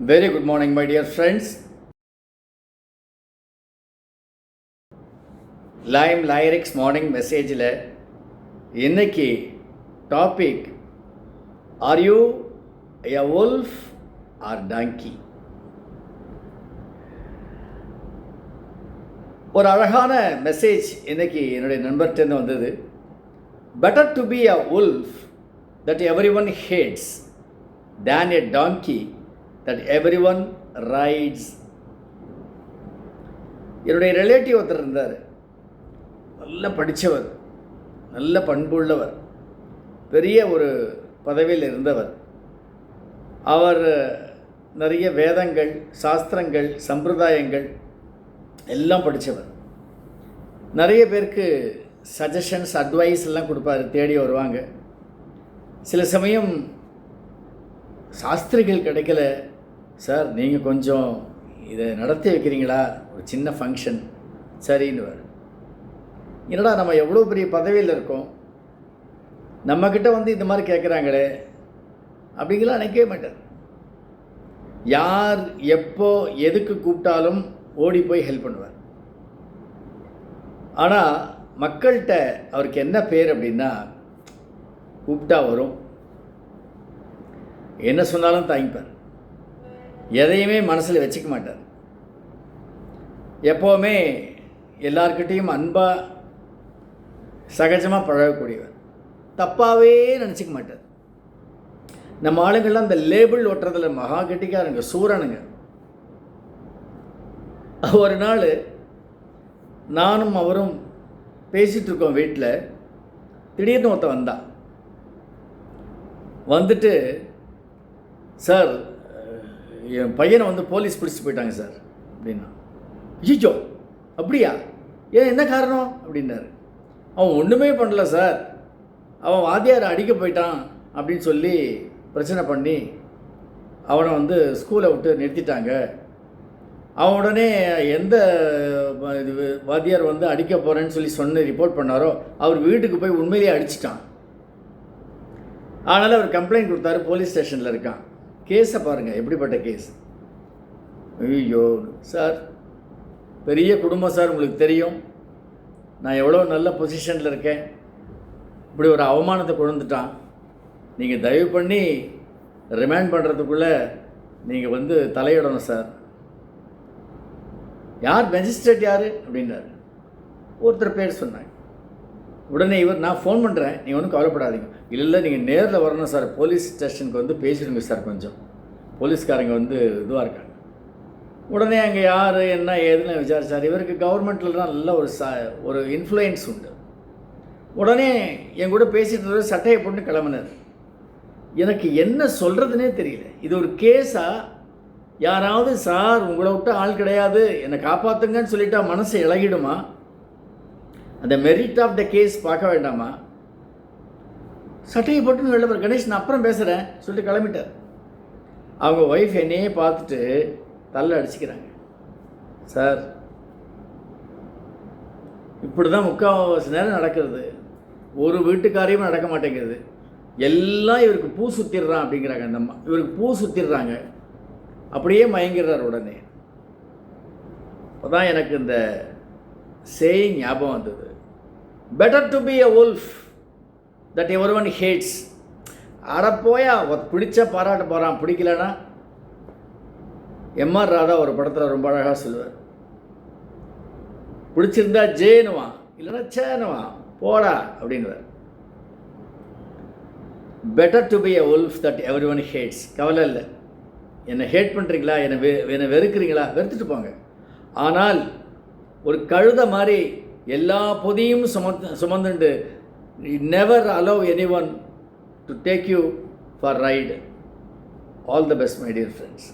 Very good morning, my dear friends. Lime Lyrics morning message la இன்னைக்கு topic are you a wolf or donkey? ஒரு அழகான message இன்னைக்கு என்னுடைய நண்பர்கிட்ட வந்தது. Better to be a wolf that everyone hates than a donkey that everyone rides. என்னுடைய relative ஒருத்தர் இருந்தார். நல்ல படித்தவர், நல்ல பண்புள்ளவர், பெரிய ஒரு பதவியில் இருந்தவர். அவர் நிறைய வேதங்கள், சாஸ்திரங்கள், சம்பிரதாயங்கள் எல்லாம் படித்தவர். நிறைய பேருக்கு சஜஷன்ஸ், அட்வைஸ் எல்லாம் கொடுப்பார், தேடி வருவாங்க. சில சமயம் சாஸ்திரிகள் கிடைக்கல, சார் நீங்கள் கொஞ்சம் இதை நடத்தி வைக்கிறீங்களா, ஒரு சின்ன ஃபங்க்ஷன், சரின்னுவார். என்னடா நம்ம எவ்வளோ பெரிய பதவியில் இருக்கோம், நம்மக்கிட்ட வந்து இந்த மாதிரி கேட்குறாங்களே அப்படிங்கலாம் நினைக்கவே மாட்டார். யார் எப்போ எதுக்கு கூப்பிட்டாலும் ஓடி போய் ஹெல்ப் பண்ணுவார். ஆனால் மக்கள்கிட்ட அவருக்கு என்ன பேர் அப்படின்னா, கூப்பிட்டா வரும், என்ன சொன்னாலும் தாங்கிப்பார், எதையுமே மனசில் வச்சுக்க மாட்டார். எப்போவுமே எல்லார்கிட்டையும் அன்பாக சகஜமாக பழகக்கூடியவர், தப்பாகவே நினச்சிக்க மாட்டார். நம்ம ஆளுங்கள்லாம் இந்த லேபிள் ஒட்டுறதுல மகா கெட்டிக்காரங்க, சூரனுங்க. ஒரு நாள் நானும் அவரும் பேசிகிட்டு இருக்கோம் வீட்டில். திடீர்னு ஒருத்தன் வந்தான். வந்துட்டு, சார் என் பையனை வந்து போலீஸ் பிடிச்சிட்டு போயிட்டாங்க சார் அப்படின்னா. ஐயோ அப்படியா, ஏன் என்ன காரணம் அப்படின்னாரு. அவன் ஒன்றுமே பண்ணல சார், அவன் வாத்தியார் அடிக்க போயிட்டான் அப்படின்னு சொல்லி பிரச்சனை பண்ணி அவனை வந்து ஸ்கூலை விட்டு நிறுத்திட்டாங்க. அவன் உடனே எந்த வாத்தியார் வந்து அடிக்க போகிறேன்னு சொல்லி சொன்ன ரிப்போர்ட் பண்ணாரோ அவர் வீட்டுக்கு போய் உண்மையிலேயே அடிச்சிட்டான். அதனால் அவர் கம்ப்ளைண்ட் கொடுத்தாரு, போலீஸ் ஸ்டேஷனில் இருக்கான். கேஸை பாருங்கள், எப்படிப்பட்ட கேஸ். ஐயோ சார், பெரிய குடும்பம் சார், உங்களுக்கு தெரியும் நான் எவ்வளோ நல்ல பொசிஷனில் இருக்கேன், இப்படி ஒரு அவமானத்தை கொண்டு வந்துட்டான். நீங்கள் தயவு பண்ணி ரிமைண்ட் பண்ணுறதுக்குள்ளே நீங்கள் வந்து தலையிடணும் சார். யார் மேஜிஸ்ட்ரேட் யார் அப்படின்னாரு. ஒருத்தர் பேர் சொன்னாங்க. உடனே இவர், நான் ஃபோன் பண்ணுறேன், நீங்கள் ஒன்றும் கவலைப்படாதீங்க. இல்லை நீங்கள் நேரில் வரணும் சார், போலீஸ் ஸ்டேஷனுக்கு வந்து பேசிடுங்க சார், கொஞ்சம் போலீஸ்காரங்க வந்து இதுவாக இருக்காங்க. உடனே அங்கே யார் என்ன ஏதுன்னு விசாரிச்சார். இவருக்கு கவர்மெண்ட்லாம் நல்ல ஒரு இன்ஃப்ளூயன்ஸ் உண்டு. உடனே என் கூட பேசிட்டு சட்டையை போட்டு கிளம்புனார். எனக்கு என்ன சொல்கிறதுனே தெரியல. இது ஒரு கேஸா, யாராவது சார் உங்களை விட்டு ஆள் கிடையாது என்னை காப்பாற்றுங்கன்னு சொல்லிட்டா மனசு இழகிடுமா? அந்த மெரிட் ஆஃப் த கேஸ் பார்க்க வேண்டாமா? சட்டையை போட்டுன்னு வெளில கணேஷ், நான் அப்புறம் பேசுகிறேன் சொல்லிட்டு கிளம்பிட்டார். அவங்க ஒய்ஃப் என்னையே பார்த்துட்டு தள்ள அடிச்சுக்கிறாங்க. சார் இப்படி தான் முக்கால்வாசி நேரம் நடக்கிறது. ஒரு வீட்டுக்காரையும் நடக்க மாட்டேங்கிறது. எல்லாம் இவருக்கு பூ சுற்றிடுறான் அப்படிங்கிறாங்க. அந்த அம்மா இவருக்கு பூ சுற்றிடுறாங்க, அப்படியே மயங்கிடுறார். உடனே அப்போதான் எனக்கு இந்த சேயிங் ஞாபகம் வந்தது. Better to be a wolf that everyone hates. அடப்போயா, பிடிச்சா பாராட்ட போகிறான், பிடிக்கலன்னா எம்ஆர் ராதா ஒரு படத்தில் ரொம்ப அழகாக சொல்லுவார். பிடிச்சிருந்தா ஜேனுவான், இல்லைன்னா சேனுவான், போடா அப்படின்வார். Better to be a wolf that everyone hates. கவலை இல்லை, என்னை ஹேட் பண்ணுறீங்களா, என்னை வெறுக்கிறீங்களா, வெறுத்துட்டு போங்க. ஆனால் ஒரு கழுதை மாதிரி எல்லா பொதியும் சுமந்துண்டு never allow any one to take you for ride. All the best my dear friends.